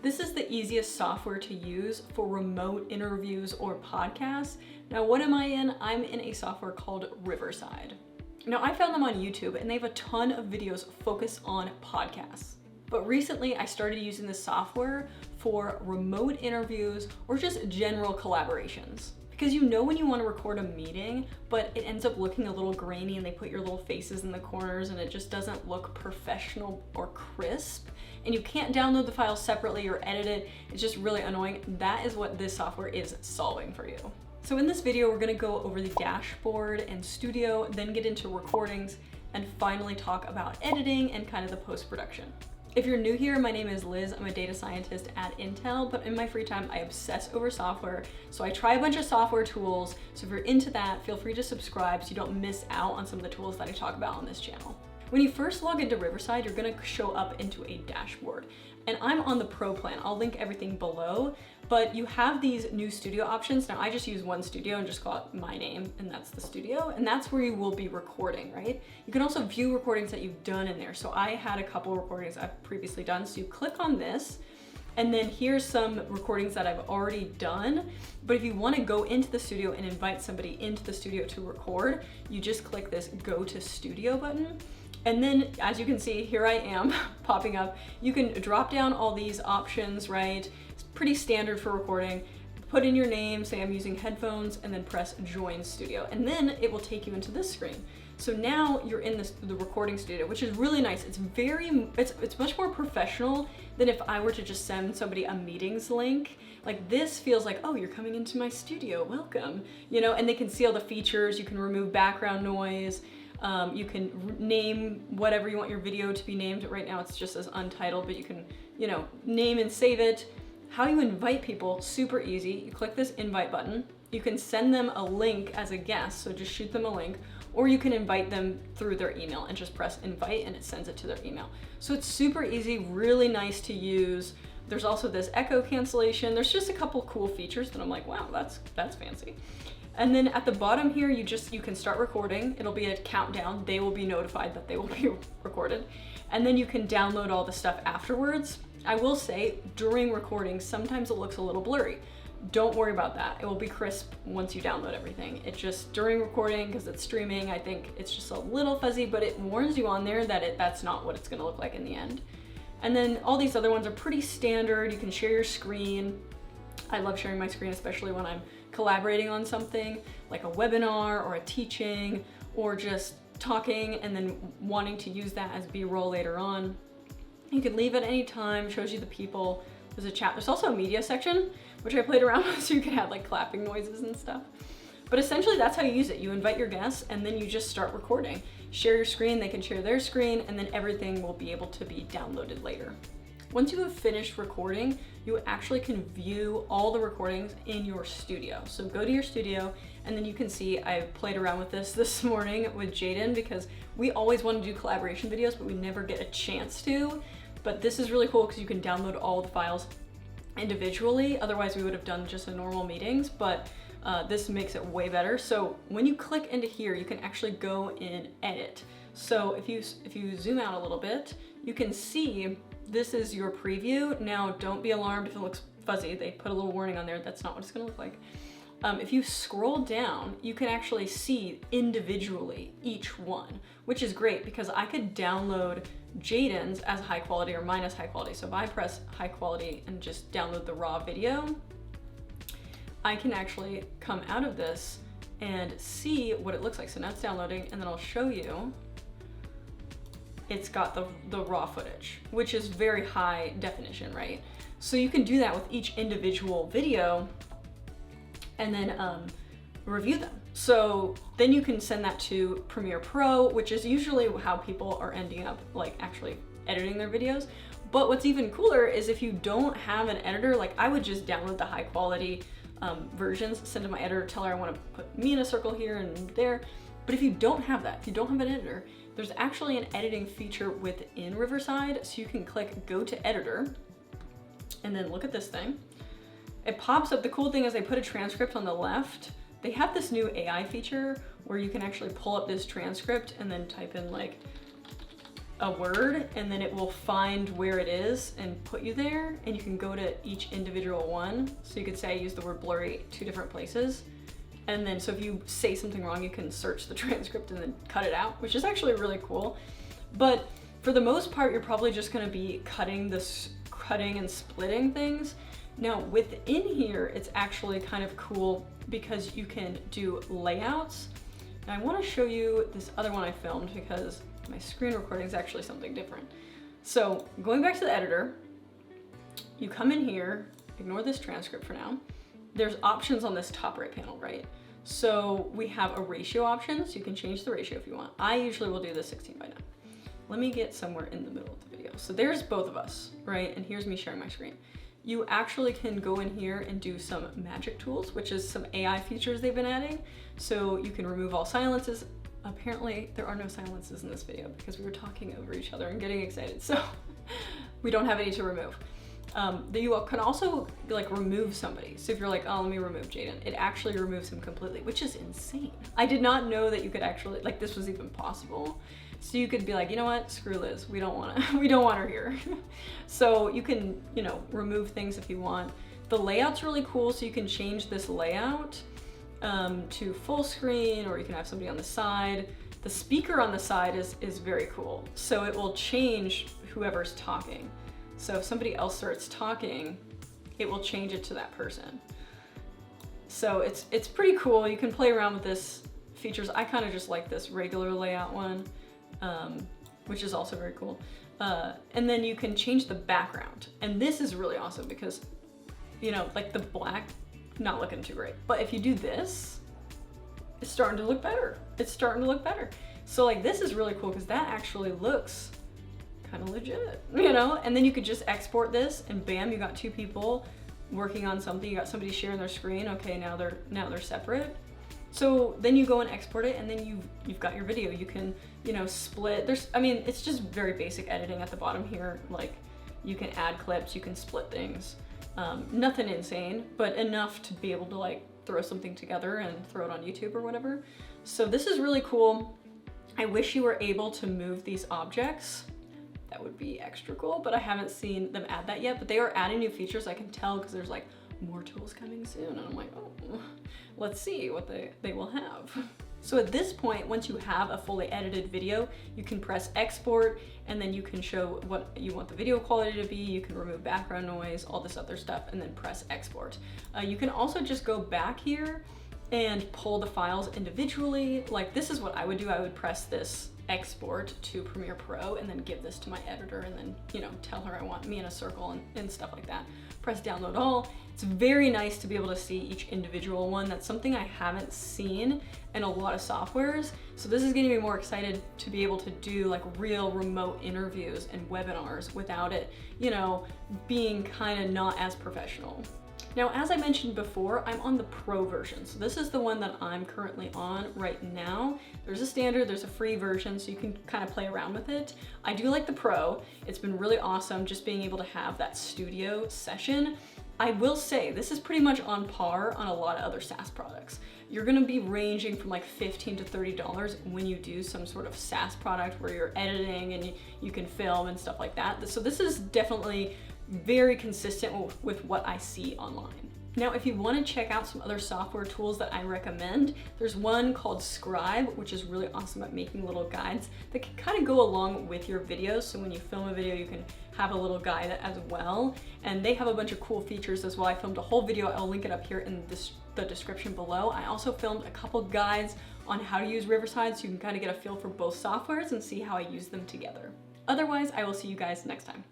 This is the easiest software to use for remote interviews or podcasts. Now, what am I in? I'm in a software called Riverside. Now, I found them on YouTube and they have a ton of videos focused on podcasts. But recently I started using this software for remote interviews or just general collaborations. Because you know when you want to record a meeting, but it ends up looking a little grainy and they put your little faces in the corners and it just doesn't look professional or crisp, and you can't download the file separately or edit it, it's just really annoying. That is what this software is solving for you. So in this video, we're gonna go over the dashboard and studio, then get into recordings, and finally talk about editing and kind of the post-production. If you're new here, my name is Liz. I'm a data scientist at Intel, but in my free time, I obsess over software. So I try a bunch of software tools. So if you're into that, feel free to subscribe so you don't miss out on some of the tools that I talk about on this channel. When you first log into Riverside, you're gonna show up into a dashboard. And I'm on the Pro plan. I'll link everything below, but you have these new studio options. Now I just use one studio and just call it my name, and that's the studio, and that's where you will be recording, right? You can also view recordings that you've done in there. So I had a couple recordings I've previously done. So you click on this, and then here's some recordings that I've already done. But if you want to go into the studio and invite somebody into the studio to record, you just click this Go to Studio button. And then, as you can see, here I am popping up. You can drop down all these options, right? It's pretty standard for recording. Put in your name, say I'm using headphones, and then press Join Studio. And then it will take you into this screen. So now you're in the recording studio, which is really nice. It's much more professional than if I were to just send somebody a meetings link. Like, this feels like, oh, you're coming into my studio, welcome. You know, and they can see all the features. You can remove background noise. You can name whatever you want your video to be named. Right now it's just as untitled, but you can, you know, name and save it. How you invite people, super easy. You click this invite button. You can send them a link as a guest, so just shoot them a link, or you can invite them through their email and just press invite and it sends it to their email. So it's super easy, really nice to use. There's also this echo cancellation. There's just a couple cool features that I'm like, wow, that's fancy. And then at the bottom here, you can start recording. It'll be a countdown. They will be notified that they will be recorded. And then you can download all the stuff afterwards. I will say, during recording, sometimes it looks a little blurry. Don't worry about that. It will be crisp once you download everything. It's just during recording, because it's streaming, I think it's just a little fuzzy, but it warns you on there that that's not what it's gonna look like in the end. And then all these other ones are pretty standard. You can share your screen. I love sharing my screen, especially when I'm collaborating on something like a webinar or a teaching, or just talking and then wanting to use that as B-roll later on. You can leave at any time, shows you the people. There's a chat. There's also a media section, which I played around with, so you can have like clapping noises and stuff. But essentially that's how you use it. You invite your guests and then you just start recording. Share your screen, they can share their screen, and then everything will be able to be downloaded later. Once you have finished recording, you actually can view all the recordings in your studio. So go to your studio, and then you can see I played around with this morning with Jaden, because we always want to do collaboration videos, but we never get a chance to. But this is really cool because you can download all the files individually. Otherwise, we would have done just a normal meetings, but this makes it way better. So when you click into here, you can actually go in edit. So if you zoom out a little bit, you can see this is your preview. Now, don't be alarmed if it looks fuzzy. They put a little warning on there. That's not what it's gonna look like. If you scroll down, you can actually see individually each one, which is great because I could download Jaden's as high quality or mine as high quality. So if I press high quality and just download the raw video, I can actually come out of this and see what it looks like. So now it's downloading, and then I'll show you. It's got the raw footage, which is very high definition, right? So you can do that with each individual video and then review them. So then you can send that to Premiere Pro, which is usually how people are ending up like actually editing their videos. But what's even cooler is if you don't have an editor, like I would just download the high quality versions, send to my editor, tell her I want to put me in a circle here and there. But if you don't have that, if you don't have an editor, there's actually an editing feature within Riverside. So you can click Go to Editor and then look at this thing. It pops up. The cool thing is they put a transcript on the left. They have this new AI feature where you can actually pull up this transcript and then type in like a word, and then it will find where it is and put you there, and you can go to each individual one. So you could say I use the word blurry 2 different places. And then, so if you say something wrong, you can search the transcript and then cut it out, which is actually really cool. But for the most part, you're probably just gonna be cutting and splitting things. Now within here, it's actually kind of cool because you can do layouts. And I wanna show you this other one I filmed because my screen recording is actually something different. So going back to the editor, you come in here, ignore this transcript for now. There's options on this top right panel, right? So we have a ratio option, so you can change the ratio if you want. I usually will do the 16:9. Let me get somewhere in the middle of the video. So there's both of us, right? And here's me sharing my screen. You actually can go in here and do some magic tools, which is some AI features they've been adding. So you can remove all silences. Apparently there are no silences in this video because we were talking over each other and getting excited. So we don't have any to remove. You can also like remove somebody. So if you're like, oh, let me remove Jaden, it actually removes him completely, which is insane. I did not know that you could actually, like this was even possible. So you could be like, you know what, screw Liz, we don't want her here. So you can, you know, remove things if you want. The layout's really cool, so you can change this layout to full screen, or you can have somebody on the side. The speaker on the side is very cool. So it will change whoever's talking. So if somebody else starts talking, it will change it to that person. So it's pretty cool. You can play around with this features. I kind of just like this regular layout one, which is also very cool. And then you can change the background. And this is really awesome because, you know, like the black, not looking too great. But if you do this, it's starting to look better. It's starting to look better. So like this is really cool because that actually looks kind of legit, you know? And then you could just export this and bam, you got 2 people working on something. You got somebody sharing their screen. Okay, now they're separate. So then you go and export it, and then you've got your video. You can, you know, split. I mean, it's just very basic editing at the bottom here. Like you can add clips, you can split things. Nothing insane, but enough to be able to like throw something together and throw it on YouTube or whatever. So this is really cool. I wish you were able to move these objects. That would be extra cool, but I haven't seen them add that yet. But they are adding new features. I can tell because there's like more tools coming soon, and I'm like, oh, let's see what they will have. So at this point, once you have a fully edited video, you can press export, and then you can show what you want the video quality to be. You can remove background noise, all this other stuff, and then press export. You can also just go back here and pull the files individually. Like this is what I would do. I would press this export to Premiere Pro and then give this to my editor and then, you know, tell her I want me in a circle and stuff like that. Press download all. It's very nice to be able to see each individual one. That's something I haven't seen in a lot of softwares. So this is getting me more excited to be able to do like real remote interviews and webinars without it, you know, being kind of not as professional. Now, as I mentioned before, I'm on the Pro version. So this is the one that I'm currently on right now. There's a standard, there's a free version, so you can kind of play around with it. I do like the Pro. It's been really awesome just being able to have that studio session. I will say this is pretty much on par on a lot of other SaaS products. You're gonna be ranging from like $15 to $30 when you do some sort of SaaS product where you're editing and you can film and stuff like that. So this is definitely very consistent with what I see online. Now, if you want to check out some other software tools that I recommend, there's one called Scribe, which is really awesome at making little guides that can kind of go along with your videos. So when you film a video, you can have a little guide as well. And they have a bunch of cool features as well. I filmed a whole video. I'll link it up here in the description below. I also filmed a couple guides on how to use Riverside, so you can kind of get a feel for both softwares and see how I use them together. Otherwise, I will see you guys next time.